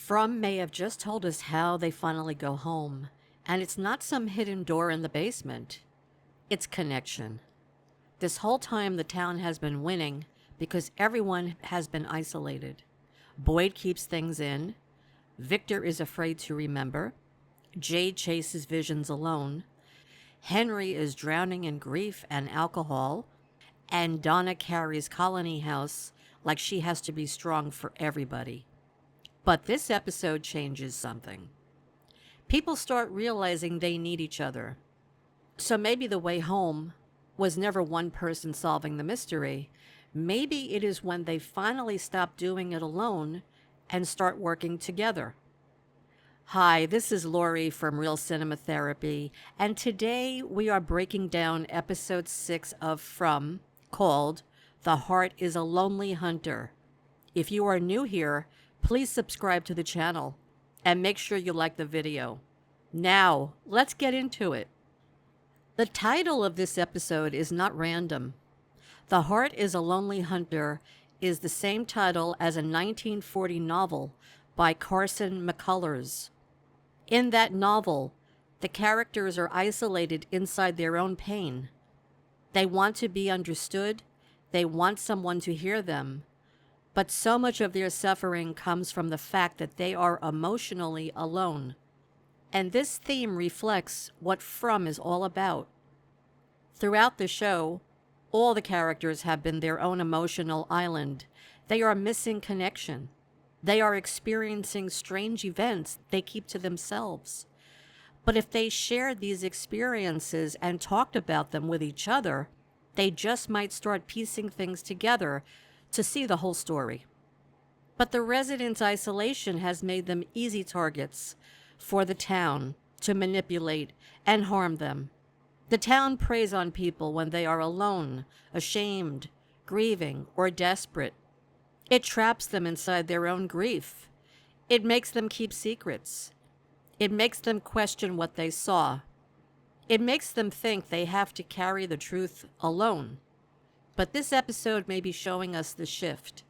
From may have just told us how they finally go home, and it's not some hidden door in the basement. It's connection. This whole time the town has been winning because everyone has been isolated. Boyd keeps things in. Victor is afraid to remember. Jade chases visions alone. Henry is drowning in grief and alcohol. And Donna carries Colony House like she has to be strong for everybody. But this episode changes something. People start realizing they need each other. So maybe the way home was never one person solving the mystery. Maybe it is when they finally stop doing it alone and start working together. Hi, this is Lori from Real Cinema Therapy, and today we are breaking down episode 6 of From, called The Heart is a Lonely Hunter. If you are new here, please subscribe to the channel and make sure you like the video. Now, let's get into it. The title of this episode is not random. The Heart is a Lonely Hunter is the same title as a 1940 novel by Carson McCullers. In that novel, the characters are isolated inside their own pain. They want to be understood, they want someone to hear them, but so much of their suffering comes from the fact that they are emotionally alone. And this theme reflects what From is all about. Throughout the show, all the characters have been their own emotional island. They are missing connection. They are experiencing strange events they keep to themselves. But if they shared these experiences and talked about them with each other, they just might start piecing things together to see the whole story. But the residents' isolation has made them easy targets for the town to manipulate and harm them. The town preys on people when they are alone, ashamed, grieving, or desperate. It traps them inside their own grief. It makes them keep secrets. It makes them question what they saw. It makes them think they have to carry the truth alone. But this episode may be showing us the shift.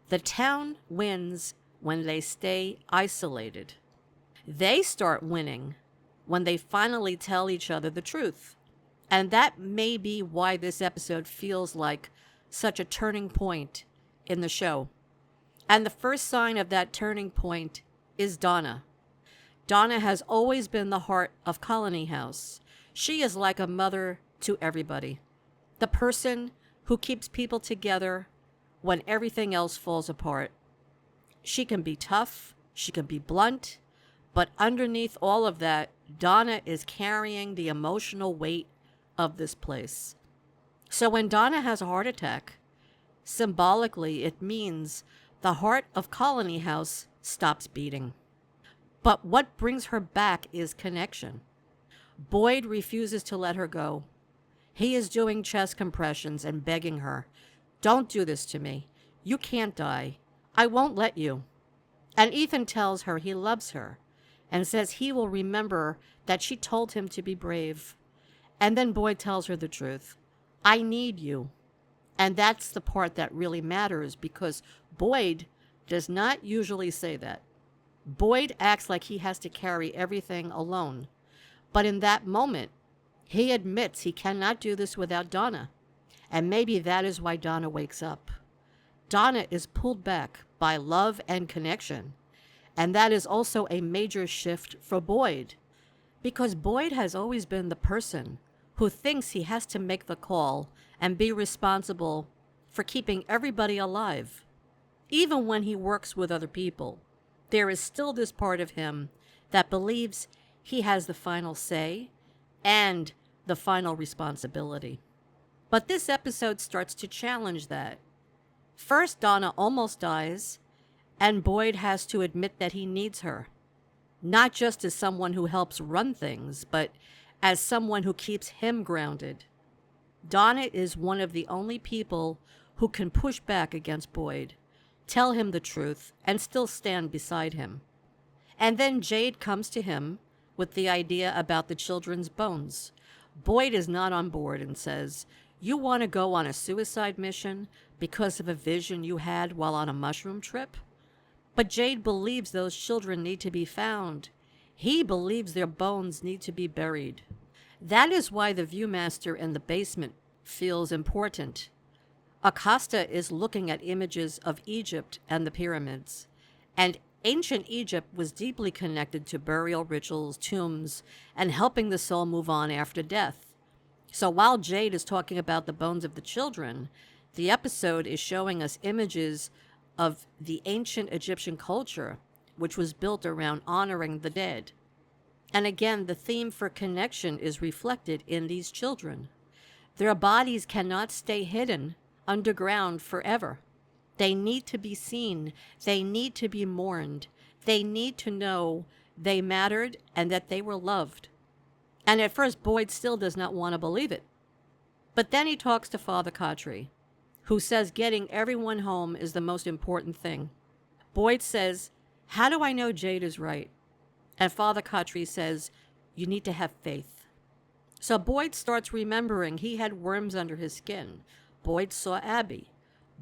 The town wins when they stay isolated. They start winning when they finally tell each other the truth. And that may be why this episode feels like such a turning point in the show. And the first sign of that turning point is Donna. Donna has always been the heart of Colony House. She is like a mother to everybody. The person who keeps people together when everything else falls apart. She can be tough, she can be blunt, but underneath all of that, Donna is carrying the emotional weight of this place. So when Donna has a heart attack, symbolically it means the heart of Colony House stops beating. But what brings her back is connection. Boyd refuses to let her go. He is doing chest compressions and begging her, "Don't do this to me. You can't die. I won't let you." And Ethan tells her he loves her and says he will remember that she told him to be brave. And then Boyd tells her the truth. "I need you." And that's the part that really matters because Boyd does not usually say that. Boyd acts like he has to carry everything alone. But in that moment, he admits he cannot do this without Donna. And maybe that is why Donna wakes up. Donna is pulled back by love and connection. And that is also a major shift for Boyd. Because Boyd has always been the person who thinks he has to make the call and be responsible for keeping everybody alive. Even when he works with other people, there is still this part of him that believes he has the final say and the final responsibility. But this episode starts to challenge that. First, Donna almost dies, and Boyd has to admit that he needs her. Not just as someone who helps run things, but as someone who keeps him grounded. Donna is one of the only people who can push back against Boyd, tell him the truth, and still stand beside him. And then Jade comes to him with the idea about the children's bones. Boyd is not on board and says, "You want to go on a suicide mission because of a vision you had while on a mushroom trip?" But Jade believes those children need to be found. He believes their bones need to be buried. That is why the Viewmaster in the basement feels important. Acosta is looking at images of Egypt and the pyramids, and ancient Egypt was deeply connected to burial rituals, tombs, and helping the soul move on after death. So while Jade is talking about the bones of the children, the episode is showing us images of the ancient Egyptian culture, which was built around honoring the dead. And again, the theme for connection is reflected in these children. Their bodies cannot stay hidden underground forever. They need to be seen. They need to be mourned. They need to know they mattered and that they were loved. And at first, Boyd still does not want to believe it. But then he talks to Father Khatri, who says getting everyone home is the most important thing. Boyd says, "How do I know Jade is right?" And Father Khatri says, "You need to have faith." So Boyd starts remembering he had worms under his skin. Boyd saw Abby.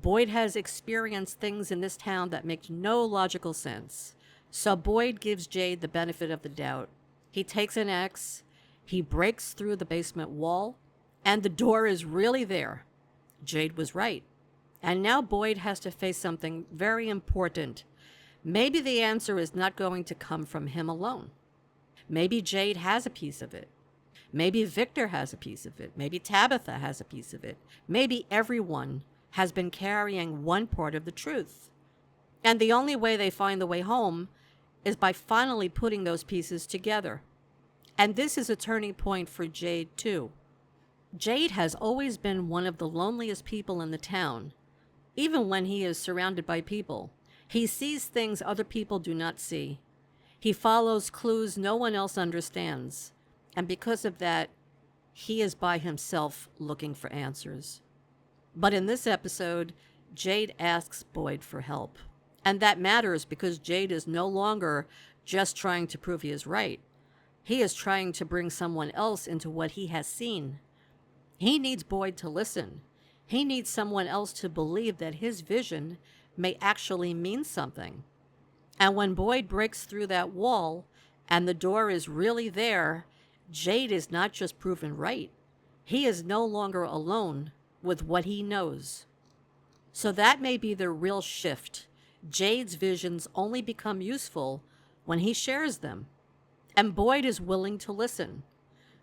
Boyd has experienced things in this town that make no logical sense. So Boyd gives Jade the benefit of the doubt. He takes an axe, he breaks through the basement wall, and the door is really there. Jade was right. And now Boyd has to face something very important. Maybe the answer is not going to come from him alone. Maybe Jade has a piece of it. Maybe Victor has a piece of it. Maybe Tabitha has a piece of it. Maybe everyone has been carrying one part of the truth. And the only way they find the way home is by finally putting those pieces together. And this is a turning point for Jade, too. Jade has always been one of the loneliest people in the town. Even when he is surrounded by people, he sees things other people do not see. He follows clues no one else understands. And because of that, he is by himself looking for answers. But in this episode, Jade asks Boyd for help. And that matters because Jade is no longer just trying to prove he is right. He is trying to bring someone else into what he has seen. He needs Boyd to listen. He needs someone else to believe that his vision may actually mean something. And when Boyd breaks through that wall and the door is really there, Jade is not just proven right. He is no longer alone with what he knows. So that may be the real shift. Jade's visions only become useful when he shares them. And Boyd is willing to listen.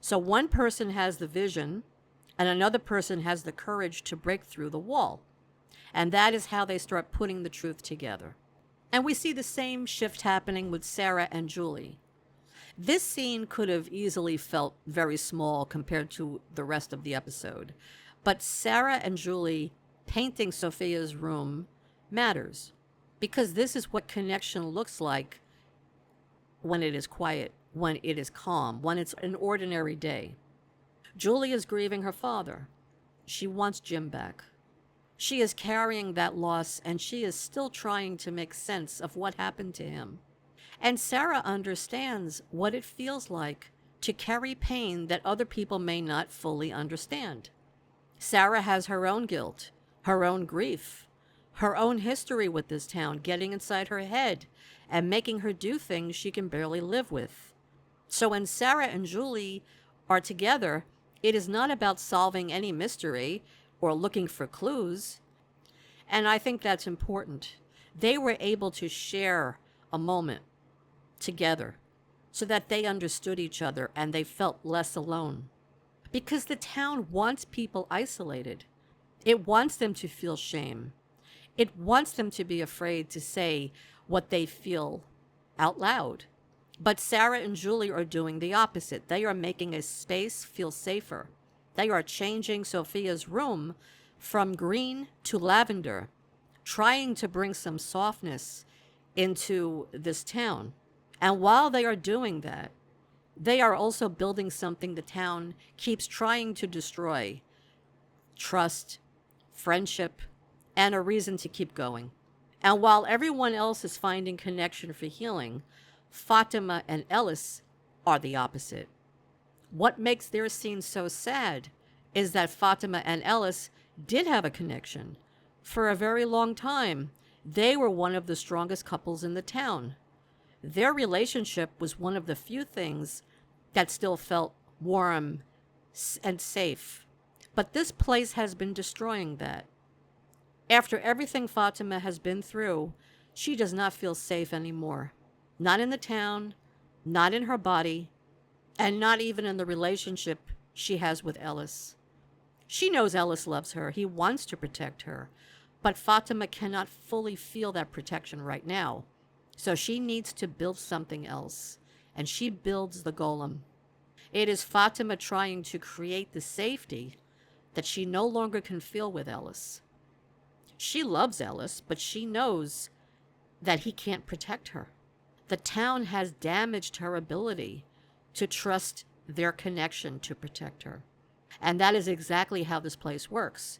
So one person has the vision, and another person has the courage to break through the wall. And that is how they start putting the truth together. And we see the same shift happening with Sara and Julie. This scene could have easily felt very small compared to the rest of the episode. But Sara and Julie painting Sophia's room matters. Because this is what connection looks like when it is quiet, when it is calm, when it's an ordinary day. Julie is grieving her father. She wants Jim back. She is carrying that loss, and she is still trying to make sense of what happened to him. And Sara understands what it feels like to carry pain that other people may not fully understand. Sara has her own guilt, her own grief, her own history with this town getting inside her head and making her do things she can barely live with. So when Sara and Julie are together, it is not about solving any mystery or looking for clues. And I think that's important. They were able to share a moment together so that they understood each other and they felt less alone. Because the town wants people isolated. It wants them to feel shame. It wants them to be afraid to say what they feel out loud. But Sara and Julie are doing the opposite. They are making a space feel safer. They are changing Sophia's room from green to lavender, trying to bring some softness into this town. And while they are doing that, they are also building something the town keeps trying to destroy: trust, friendship, and a reason to keep going. And while everyone else is finding connection for healing, Fatima and Ellis are the opposite. What makes their scene so sad is that Fatima and Ellis did have a connection. For a very long time, They were one of the strongest couples in the town. Their relationship was one of the few things that still felt warm and safe. But this place has been destroying that. After everything Fatima has been through, she does not feel safe anymore. Not in the town, not in her body, and not even in the relationship she has with Ellis. She knows Ellis loves her. He wants to protect her. But Fatima cannot fully feel that protection right now. So she needs to build something else. And she builds the golem. It is Fatima trying to create the safety that she no longer can feel with Ellis. She loves Ellis, but she knows that he can't protect her. The town has damaged her ability to trust their connection to protect her. And that is exactly how this place works.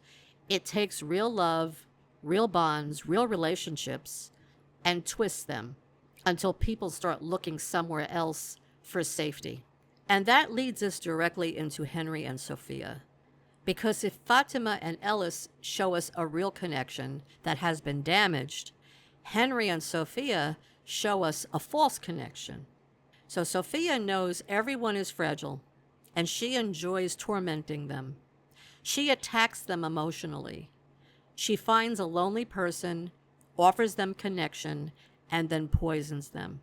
It takes real love, real bonds, real relationships, and twists them until people start looking somewhere else for safety. And that leads us directly into Henry and Sophia. Because if Fatima and Ellis show us a real connection that has been damaged, Henry and Sophia show us a false connection. So Sophia knows everyone is fragile, and she enjoys tormenting them. She attacks them emotionally. She finds a lonely person, offers them connection, and then poisons them.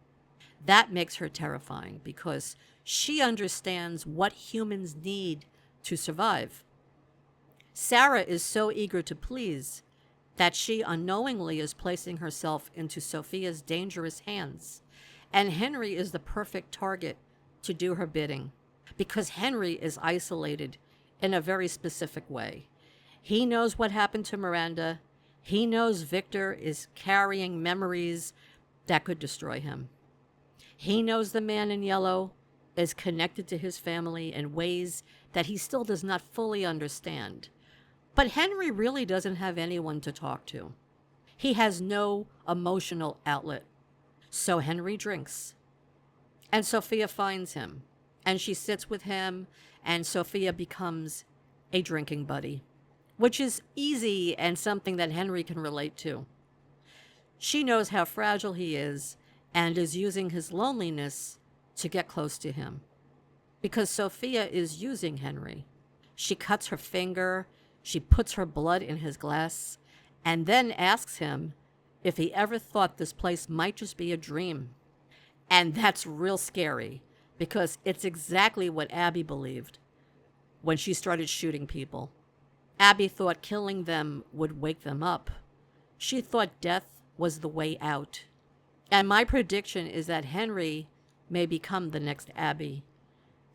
That makes her terrifying because she understands what humans need to survive. Sara is so eager to please that she unknowingly is placing herself into Sophia's dangerous hands, and Henry is the perfect target to do her bidding because Henry is isolated in a very specific way. He knows what happened to Miranda. He knows Victor is carrying memories that could destroy him. He knows the man in yellow is connected to his family in ways that he still does not fully understand. But Henry really doesn't have anyone to talk to. He has no emotional outlet. So Henry drinks. And Sophia finds him. And she sits with him, and Sophia becomes a drinking buddy, which is easy and something that Henry can relate to. She knows how fragile he is and is using his loneliness to get close to him. Because Sophia is using Henry. She cuts her finger, she puts her blood in his glass, and then asks him if he ever thought this place might just be a dream. And that's real scary, because it's exactly what Abby believed when she started shooting people. Abby thought killing them would wake them up. She thought death was the way out. And my prediction is that Henry may become the next Abby.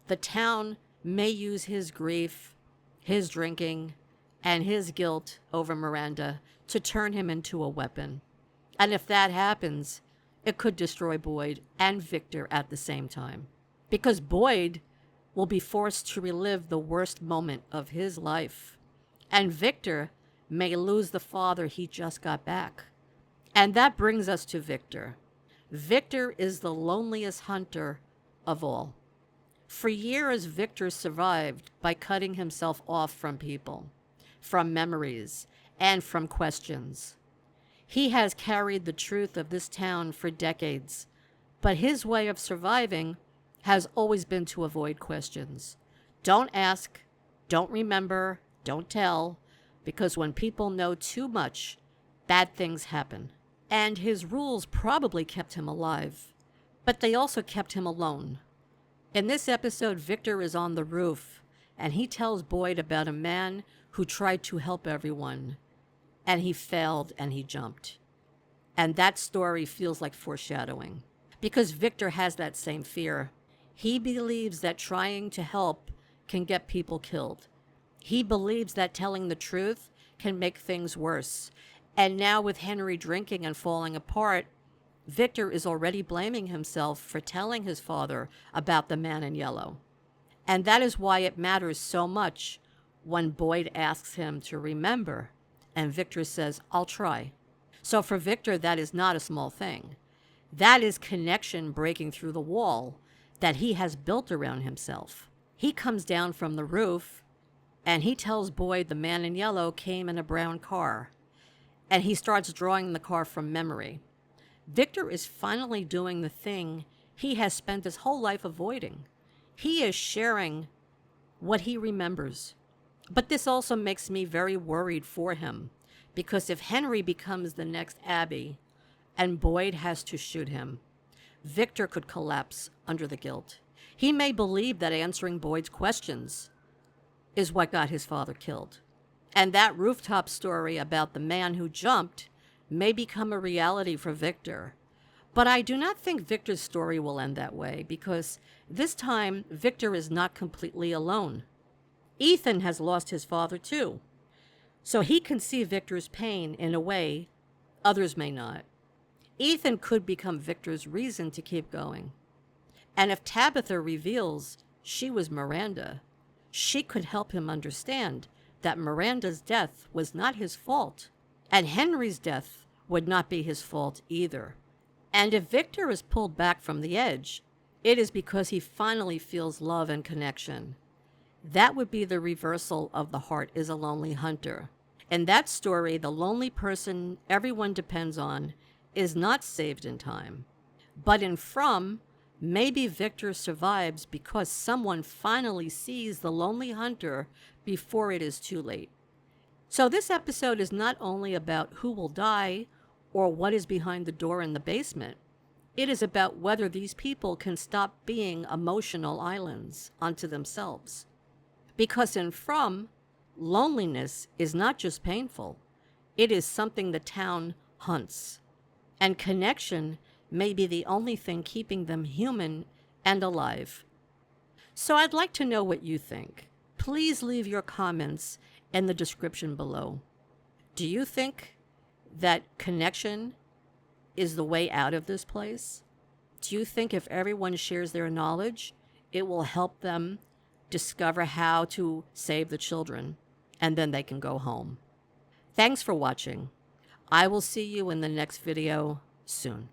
The town may use his grief, his drinking, and his guilt over Miranda to turn him into a weapon. And if that happens, it could destroy Boyd and Victor at the same time. Because Boyd will be forced to relive the worst moment of his life. And Victor may lose the father he just got back. And that brings us to Victor. Victor is the loneliest hunter of all. For years, Victor survived by cutting himself off from people, from memories, and from questions. He has carried the truth of this town for decades, but his way of surviving has always been to avoid questions. Don't ask, don't remember, don't tell, because when people know too much, bad things happen. And his rules probably kept him alive, but they also kept him alone. In this episode, Victor is on the roof, and he tells Boyd about a man who tried to help everyone, and he failed and he jumped. And that story feels like foreshadowing, because Victor has that same fear. He believes that trying to help can get people killed. He believes that telling the truth can make things worse. And now with Henry drinking and falling apart, Victor is already blaming himself for telling his father about the man in yellow. And that is why it matters so much when Boyd asks him to remember, and Victor says, I'll try. So for Victor, that is not a small thing. That is connection breaking through the wall that he has built around himself. He comes down from the roof, and he tells Boyd the man in yellow came in a brown car. and he starts drawing the car from memory. Victor is finally doing the thing he has spent his whole life avoiding. He is sharing what he remembers. But this also makes me very worried for him, because if Henry becomes the next Abby and Boyd has to shoot him, Victor could collapse under the guilt. He may believe that answering Boyd's questions is what got his father killed. And that rooftop story about the man who jumped may become a reality for Victor. But I do not think Victor's story will end that way, because this time Victor is not completely alone. Ethan has lost his father too, so he can see Victor's pain in a way others may not. Ethan could become Victor's reason to keep going. And if Tabitha reveals she was Miranda, she could help him understand that Miranda's death was not his fault, and Henry's death would not be his fault either. And if Victor is pulled back from the edge, it is because he finally feels love and connection. That would be the reversal of The Heart is a Lonely Hunter. In that story, the lonely person everyone depends on is not saved in time. But in From, maybe Victor survives because someone finally sees the lonely hunter before it is too late. So this episode is not only about who will die or what is behind the door in the basement. It is about whether these people can stop being emotional islands unto themselves. Because in From, loneliness is not just painful. It is something the town hunts. And connection may be the only thing keeping them human and alive. So I'd like to know what you think. Please leave your comments in the description below. Do you think that connection is the way out of this place? Do you think if everyone shares their knowledge, it will help them discover how to save the children, and then they can go home? Thanks for watching. I will see you in the next video soon.